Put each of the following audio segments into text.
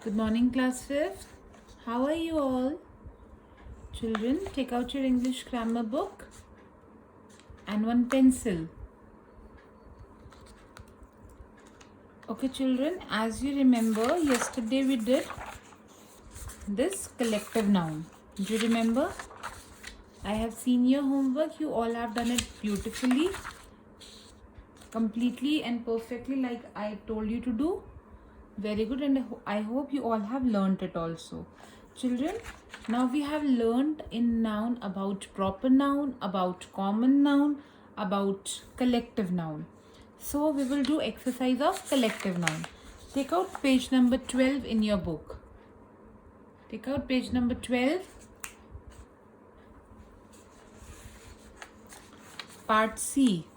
Good morning, class 5th. How are you all? Children, take out your English grammar book and one pencil. Okay, children, as you remember, yesterday we did this collective noun. Do you remember? I have seen your homework. You all have done it beautifully, completely and perfectly like I told you to do. Very good, and I hope you all have learnt it also. Children, now we have learned in noun about proper noun, about common noun, about collective noun. So we will do exercise of collective noun. Take out page number 12 in your book. Take out page number 12. Part C.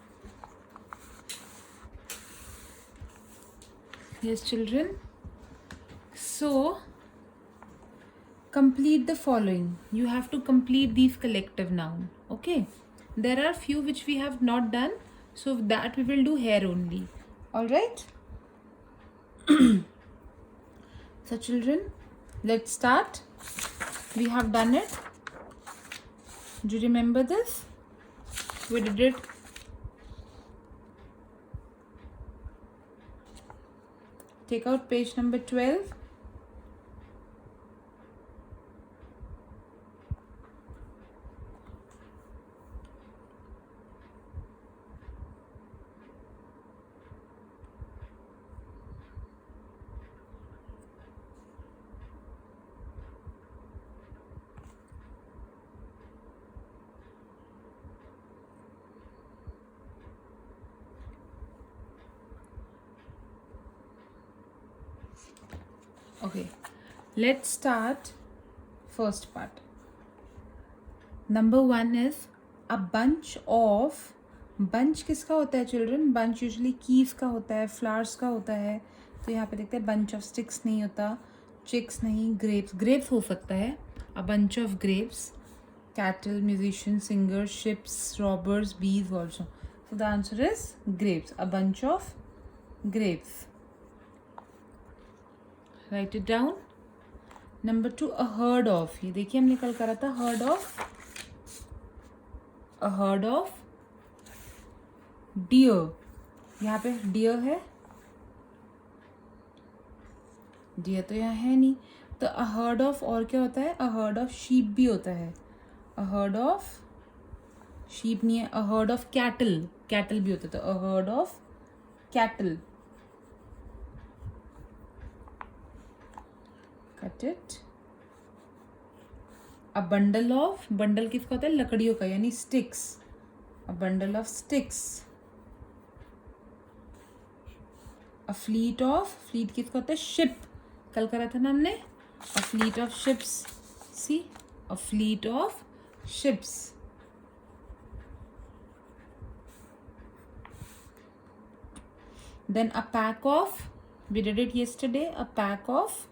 Yes, children. So, complete the following. You have to complete these collective noun. Okay. There are few which we have not done. So, that we will do here only. Alright. So, children, let's start. We have done it. Do you remember this? We did it. Take out page number 12. Okay, let's start first part. Number 1 is a bunch of. Bunch किसका होता है children? Bunch usually keys का होता है, flowers का होता है. तो यहाँ पे देखते हैं बंच ऑफ स्टिक्स नहीं होता, चिक्स नहीं, ग्रेप्स. ग्रेप्स हो सकता है. A bunch of grapes, cattle, musicians, singers, ships, robbers, bees also. So the answer is grapes. A bunch of grapes. Write it down. Number 2, a herd of. ये देखिए हमने कल करा था herd of. A herd of deer. यहाँ पे deer है. deer तो यहाँ है नहीं. तो a herd of और क्या होता है? A herd of sheep भी होता है. A herd of sheep नहीं है. A herd of cattle. cattle भी होता है. तो a herd of cattle. Cut it. A bundle of. bundle किसका होता है? लकड़ियों का, यानी sticks. A bundle of sticks. A fleet of. fleet किसका होता है? ship. कल करा था ना हमने. A fleet of ships. See? A fleet of ships. Then a pack of. We did it yesterday. A pack of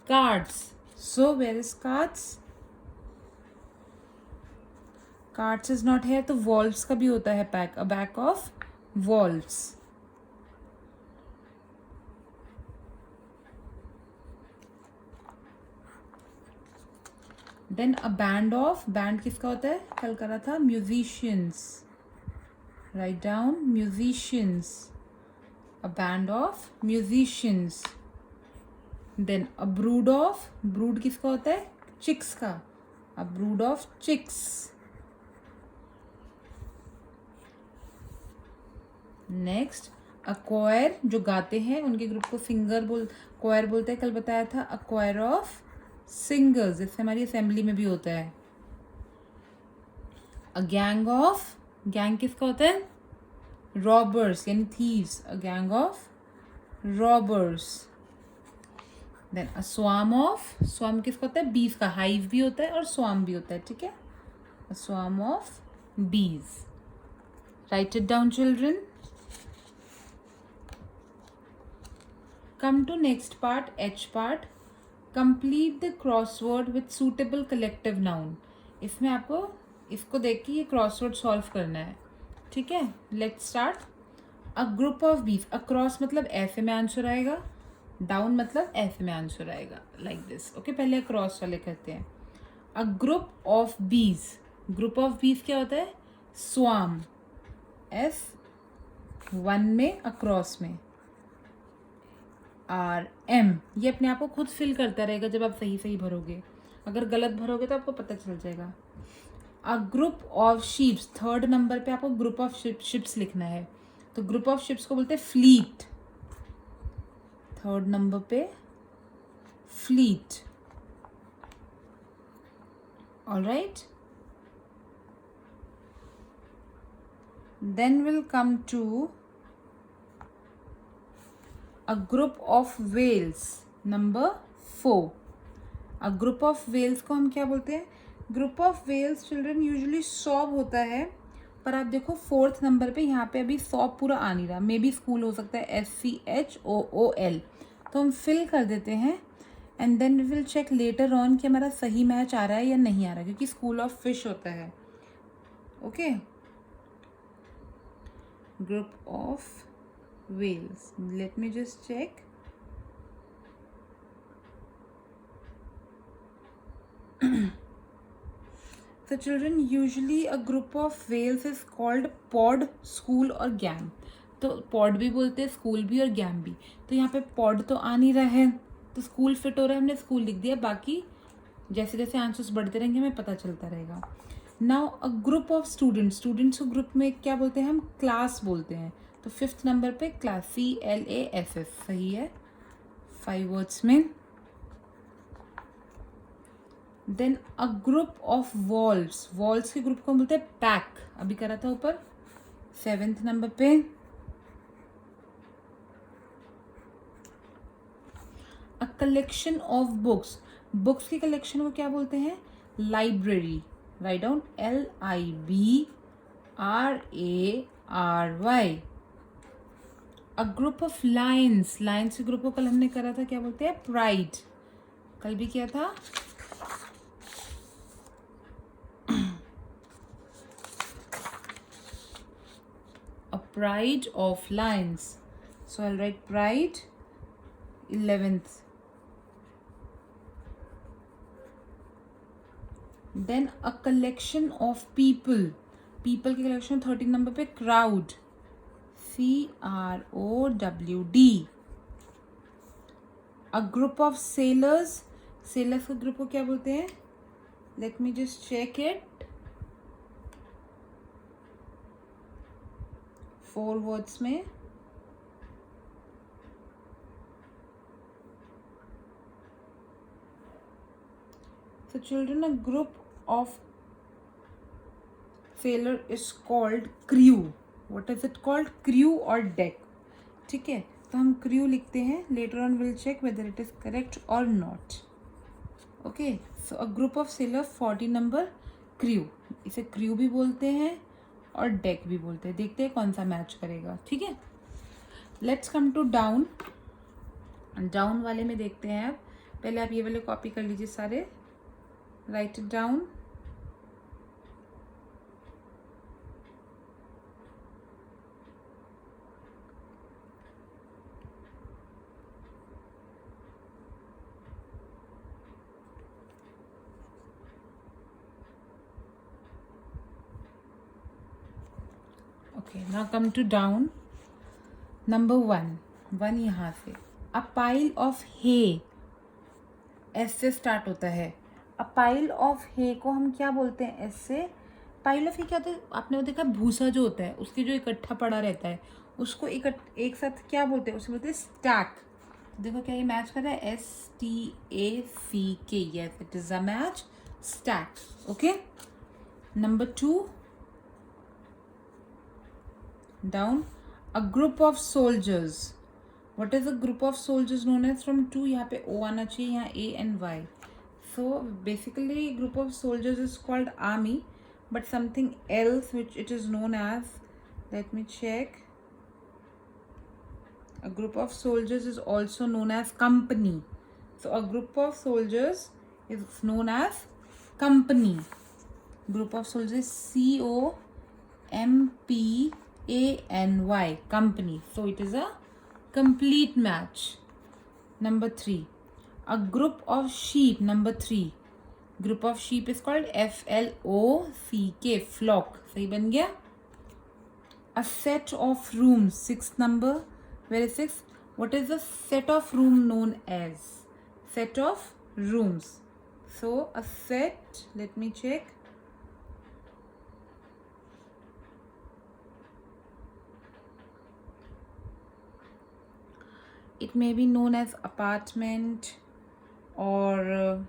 cards. So where is cards? Cards is not here. तो wolves का भी होता है pack. A pack of wolves. Then a band of. band किसका होता है? कल करा था musicians. Write down musicians. A band of musicians. Then a brood of. brood किसका होता है? chicks का. A brood of chicks. Next a choir, जो गाते हैं उनके ग्रुप को क्वायर बोलते हैं. कल बताया था अ क्वायर ऑफ सिंगर्स, जैसे हमारी असेंबली में भी होता है. अ गैंग ऑफ. गैंग किसका होता है? रॉबर्स यानी thieves. A gang of robbers. Then a swarm of. स्वाम किसका होता है? बीज का. हाइव भी होता है और स्वाम भी होता है. ठीक है. अ स्वाम ऑफ बीज. Right it down children. Come to next part, H part. Complete the crossword with suitable collective noun. इसमें आपको इसको देख के ये क्रॉसवर्ड सॉल्व करना है. ठीक है. Let's start. A group of beef. Across मतलब ऐसे में आंसर आएगा. डाउन मतलब ऐसे में आंसर आएगा, लाइक दिस। ओके, पहले अक्रॉस वाले करते हैं। अ ग्रुप ऑफ बीज, ग्रुप ऑफ बीज क्या होता है? स्वाम, S1 में, अक्रॉस में RM। ये अपने आप को खुद फिल करता रहेगा जब आप सही सही भरोगे, अगर गलत भरोगे तो आपको पता चल जाएगा। अ group of ships, third number पे आपको ग्रुप ऑफ शिप्स लिखना है, तो ग्रुप ऑफ शिप्स को बोलते हैं फ्लीट, थर्ड नंबर पे fleet. Alright, then will come to a group of whales, number 4। a group of whales को हम क्या बोलते हैं? group of whales children usually sob होता है, पर आप देखो फोर्थ नंबर पे यहाँ पे अभी सॉब पूरा आ नहीं रहा, मे बी स्कूल हो सकता है SCHOOL, तो हम फिल कर देते हैं and then we will check later on कि हमारा सही मैच आ रहा है या नहीं आ रहा, क्योंकि स्कूल ऑफ फिश होता है। Okay, group of whales, let me just check। So children, usually a group of whales is called pod, school और gam। तो pod भी बोलते हैं, स्कूल भी और गैम भी। तो यहाँ पे pod तो आ नहीं रहा है, तो स्कूल फिट हो रहा है, हमने स्कूल लिख दिया, बाकी जैसे जैसे आंसर्स बढ़ते रहेंगे हमें पता चलता रहेगा। Now a group of students, students को ग्रुप में क्या बोलते हैं हम? क्लास बोलते हैं, तो फिफ्थ नंबर पे क्लास, CLASS, सही है 5 वर्ड्स में। Then a group of wolves, wolves के ग्रुप को बोलते हैं पैक, अभी करा था ऊपर 7th नंबर पे। अ कलेक्शन ऑफ बुक्स, बुक्स की कलेक्शन को क्या बोलते हैं? Library, write down LIBRARY। A group of Lions, Lions के ग्रुप को कल हमने करा था, क्या बोलते हैं? प्राइड, कल भी किया था। A pride of lions, so I write pride 11th। Then a collection of people, people की कलेक्शन 13 नंबर पे crowd, CROWD। A group of sellers, sellers के ग्रुप को क्या बोलते हैं? Let me just check it, 4 words में। So children, a group of sailor is called crew। What is it called? crew और deck। ठीक है, तो हम crew लिखते हैं, later on we'll check whether it is correct or not। Okay, so a group of sailor 40 number crew, इसे crew भी बोलते हैं और deck भी बोलते हैं, देखते हैं कौन सा मैच करेगा। ठीक है, let's come to down। Down वाले में देखते हैं आप, पहले आप ये वाले कॉपी कर लीजिए सारे, write it down। Okay, now come to down। Number 1 यहाँ से। A pile of hay, S से स्टार्ट होता है। अ पाइल ऑफ हे को हम क्या बोलते हैं? एस से। पाइल ऑफ हे क्या होता है? आपने वो देखा, भूसा जो होता है उसके जो इकट्ठा पड़ा रहता है उसको एक साथ क्या बोलते हैं? उसे बोलते हैं स्टैक। देखो क्या ये मैच कर रहा है? STACK, yes it is a match, stack. Okay, number 2 down. A group of soldiers, what is a group of soldiers known as? from 2 यहाँ पे O आना चाहिए, यहाँ A and Y। so basically group of soldiers is called army, but something else which it is known as, let me check। a group of soldiers is also known as company। so a group of soldiers is known as company। group of soldiers COMPANY, company। so it is a complete match। Number 3, a group of sheep. Number 3, group of sheep is called FLOCK, flock. सही बन गया. A set of rooms. 6th number. Where is 6? What is the set of room known as? Set of rooms. So a set, let me check. It may be known as apartment or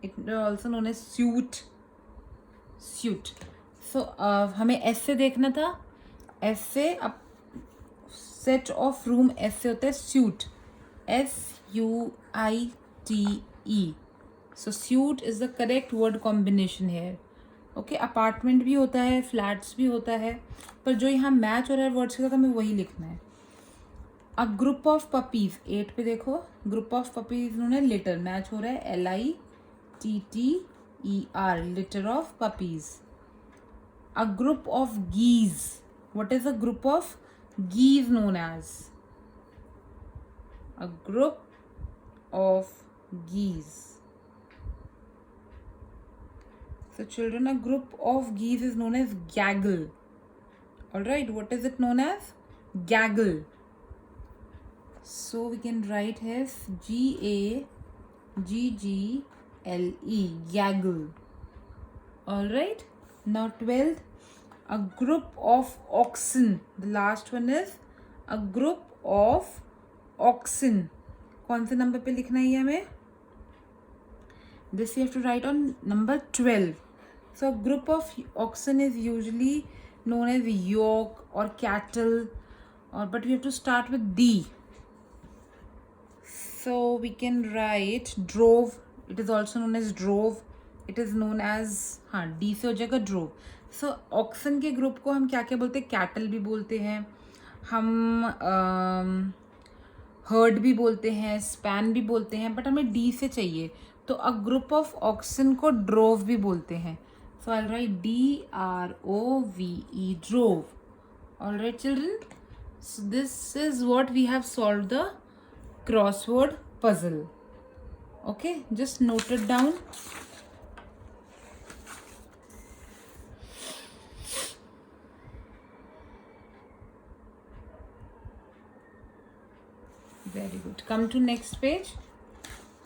it also known as suite. So हमें S से देखना था. S से set of room S से होता है suite. SUITE. So suite is the correct word combination here. Okay, apartment भी होता है, फ्लैट्स भी होता है, पर जो यहाँ मैच हो रहा है वर्ड्स के साथ हमें वही लिखना है. अ ग्रुप ऑफ पपीज. 8 पे देखो, ग्रुप ऑफ पपीज उन्होंने लिटर मैच हो रहा है, LITTER, litter of puppies. A group of geese. What is a group of geese known as? A group of geese. So children, a group of geese is known as gaggle. Alright, what is it known as? Gaggle. So we can write as GAGGLE, gaggle. Alright, now 12th, a group of oxen. The last one is a group of oxen. कौन से number पे लिखना है ये हमें? This you have to write on number 12. So a group of oxen is usually known as yoke or cattle, but we have to start with D. So we can write drove. It is also known as drove. It is known as D से हो जाएगा drove. So oxen के group को हम क्या क्या बोलते हैं? Cattle भी बोलते हैं, हम herd भी बोलते हैं, span भी बोलते हैं, but हमें D से चाहिए, तो a group of oxen को drove भी बोलते हैं. So I'll write DROVE, drove. Alright children, so this is what we have solved the crossword puzzle. Okay, just note it down. Very good. Come to next page.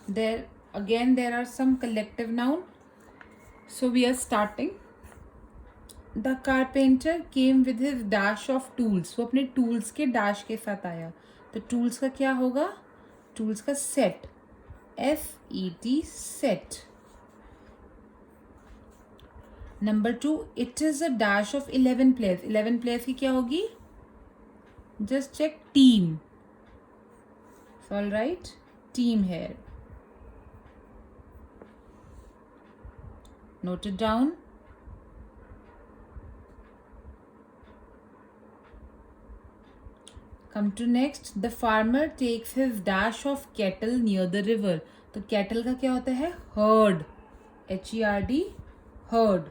There are some collective noun. So we are starting. The carpenter came with his dash of tools. वो अपने tools के dash के साथ आया. तो tools का क्या होगा? Tools का set. SET, set. Number 2, it is a dash of 11 players. 11 players की क्या होगी? Just check team. So I'll write team here. Note it down. Come to next. The farmer takes his dash of cattle near the river. तो cattle का क्या होता है? herd. HERD, herd.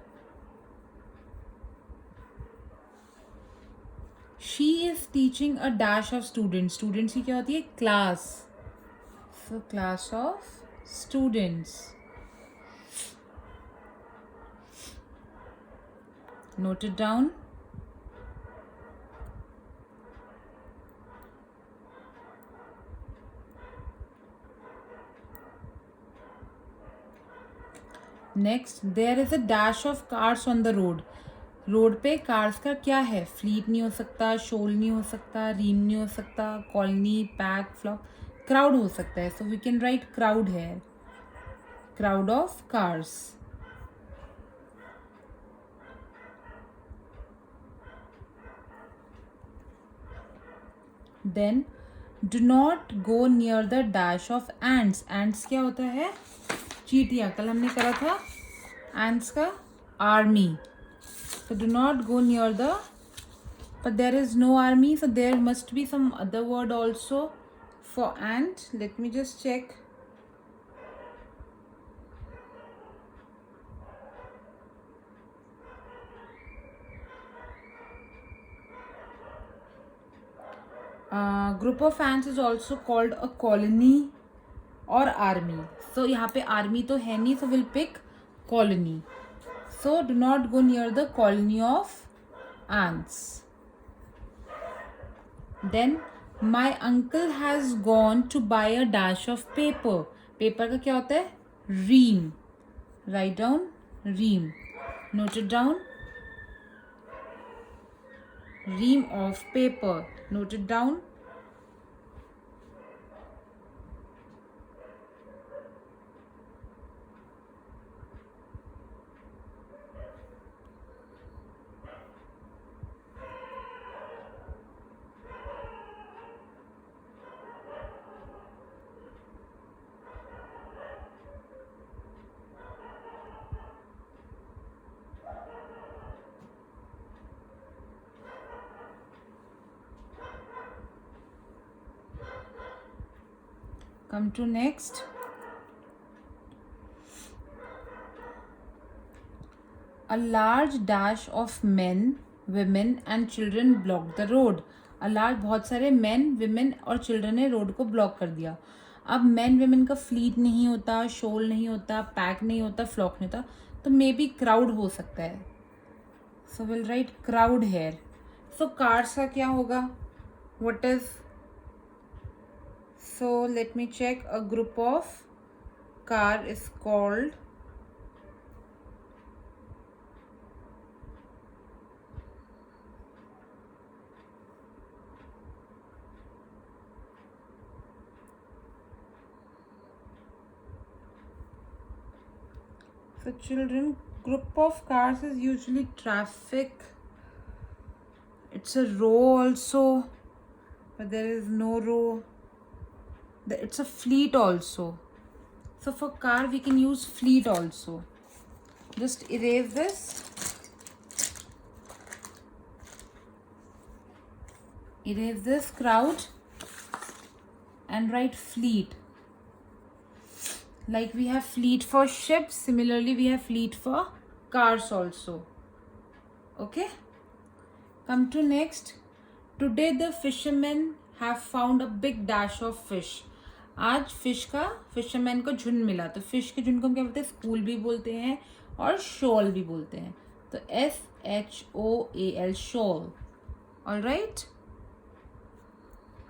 She is teaching a dash of students. Students की क्या होती है? class. So class of students. Note it down. Next, there is a dash of cars on the road. Road पे cars का क्या है? Fleet नहीं हो सकता, शोल नहीं हो सकता, रीम नहीं हो सकता, कॉलोनी, पैक, फ्लॉक, क्राउड हो सकता है. So we can write crowd है, crowd of cars. Then do not go near the dash of ants. Ants क्या होता है? चींटियाँ. कल हमने करा था एंट्स का army. So do not go near the, but there is no army, so there must be some other word also for ant. Let me just check. Group of ants is also called a colony or army. So यहाँ पे army तो है नहीं, so we'll pick colony. So do not go near the colony of ants. Then my uncle has gone to buy a dash of paper. Paper का क्या होता है? Ream. Write down ream. Note it down. Ream of paper. Note it down. Come to next. A large dash of men, women and children blocked the road. A large, बहुत सारे men, women और children ने road को block कर दिया. अब men, women का fleet नहीं होता, शोल नहीं होता, पैक नहीं होता, फ्लॉक नहीं होता, तो मे बी क्राउड हो सकता है. So we'll write crowd here. So cars का क्या होगा? What is? So let me check. A group of car is called so children, group of cars is usually traffic. It's a row also, but there is no row. It's a fleet also. So for car we can use fleet also. Just erase this. Erase this crowd and write fleet. Like we have fleet for ships, similarly we have fleet for cars also. Okay. Come to next. Today the fishermen have found a big dash of fish. आज fish का fisherman को झुंड मिला. तो fish के झुंड को हम क्या बोलते हैं? स्कूल भी बोलते हैं और शॉल भी बोलते हैं. तो SHOAL shoal. All right.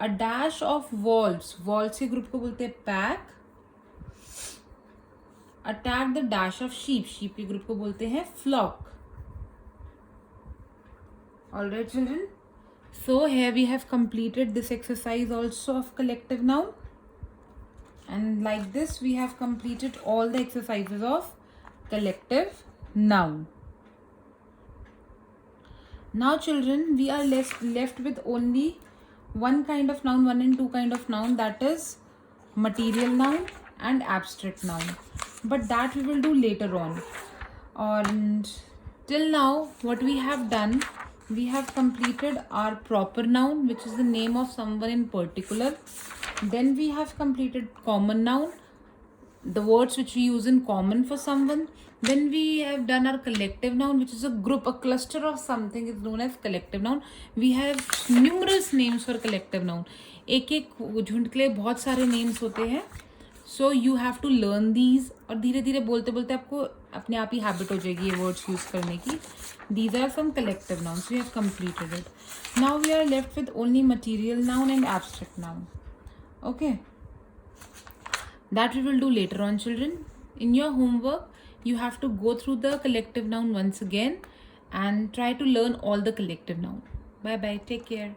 A dash of wolves, wolves के ग्रुप को बोलते हैं pack. Attack the dash of sheep, sheep के ग्रुप को बोलते हैं flock. All right children. So here we have completed this exercise also of collective noun. And like this we have completed all the exercises of collective noun. Now children, we are left with only one kind of noun, one and two kind of noun, that is material noun and abstract noun. But that we will do later on. And till now what we have done, we have completed our proper noun, which is the name of someone in particular. Then we have completed common noun, the words which we use in common for someone. Then we have done our collective noun, which is a group, a cluster of something is known as collective noun. We have numerous names for collective noun. एक एक झुंड के लिए बहुत सारे names होते हैं. So you have to learn these. और धीरे धीरे बोलते बोलते आपको अपने आप ही हैबिट हो जाएगी ये वर्ड्स यूज करने की. These are some collective nouns. We have completed it. Now we are left with only material noun and abstract noun. Okay. That we will do later on, children. In your homework, you have to go through the collective noun once again and try to learn all the collective noun. Bye bye. Take care.